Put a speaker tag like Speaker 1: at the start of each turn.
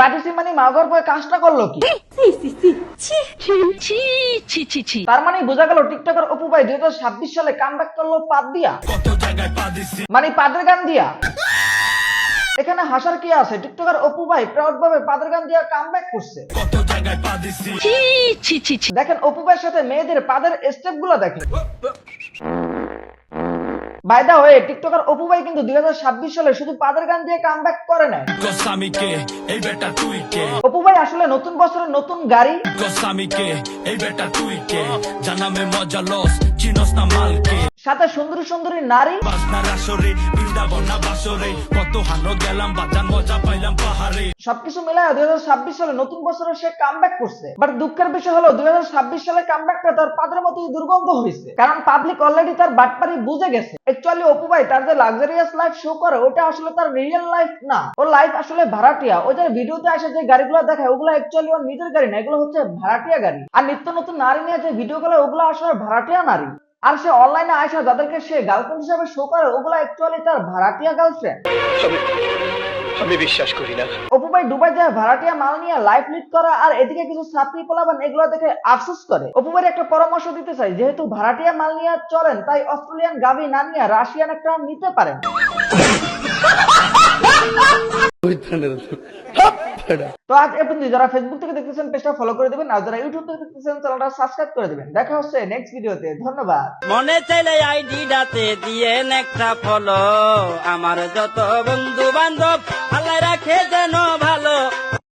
Speaker 1: পাঠিয়েছি মানে মাগর পরে কাজটা করলো কি? তার মানে বোঝা গেল টিকটকার অপু ভাই 2026 সালে কামব্যাক করলো পাদ দিয়া, মানে পাদের গান দিয়া। এখানে হাসার কি আছে? টিকটকার অপু ভাই প্রাউড ভাবে পাদের গান দিয়া কামব্যাক করছে। দেখেন অপু ভাইয়ের সাথে মেয়েদের পাদের স্টেপ গুলো দেখেন। By the way, TikToker Apu ভাই কিন্তু 2026 সালে শুধু পাদের গান দিয়ে কামব্যাক করে নাই। অপু ভাই আসলে নতুন বছরের নতুন গাড়ি, সাথে সুন্দরী সুন্দরী নারী, সবকিছু মিলায় 2026 সালে নতুন বছরে সে কামব্যাক করছে। বাট দুঃখের বিষয় হলো 2026 সালে কামব্যাকটা তার পাদের মতোই দুর্গন্ধ হয়েছে, কারণ পাবলিক অলরেডি তার বাটপারি বুঝে গেছে। অ্যাকচুয়ালি অপু ভাই তার যে লাক্সারিয়াস লাইফ শো করে ওটা আসলে তার রিয়েল লাইফ না, ওর লাইফ আসলে ভাড়াটিয়া। ও যে ভিডিওতে আসে যে গাড়িগুলো দেখায় ওগুলো অ্যাকচুয়ালি ওর নিজের গাড়ি না, এগুলো হচ্ছে ভাড়াটিয়া গাড়ি। আর নিত্য নতুন নারী নিয়ে যে ভিডিও গুলো ওগুলো আসলে ভাড়াটিয়া নারী। আর সে অনলাইনে আসা যাদেরকে সে গার্লফ্রেন্ড হিসেবে শো করে ওগুলো অ্যাকচুয়ালি তার ভাড়াটিয়া গার্লফ্রেন্ড।
Speaker 2: আমি বিশ্বাস করি না।
Speaker 1: অপু ভাই দুবাই যায় ভাড়াটিয়া মাল নিয়ে লাইফ লিড করা, আর এদিকে কিছু ছাত্রী পোলাপান এগুলো দেখে আফসোস করে। অপু ভাই একটা পরামর্শ দিতে চাই, যেহেতু ভাড়াটিয়া মাল নিয়ে চলেন তাই অস্ট্রেলিয়ান গাভি না নিয়ে রাশিয়ান একটা নিতে পারেন। তো আজ এ পর্যন্ত। যারা ফেসবুক থেকে দেখতেছেন পেজটা ফলো করে দিবেন, আর যারা ইউটিউব থেকে দেখতেছেন চ্যানেলটা সাবস্ক্রাইব করে দিবেন। দেখা হচ্ছে নেক্সট ভিডিওতে। ধন্যবাদ।
Speaker 3: মনে চাইলে আইডিটাতে দিয়ে একটা ফলো, আমার যত বন্ধু বান্ধব আল্লাহ রাখে যেন ভালো।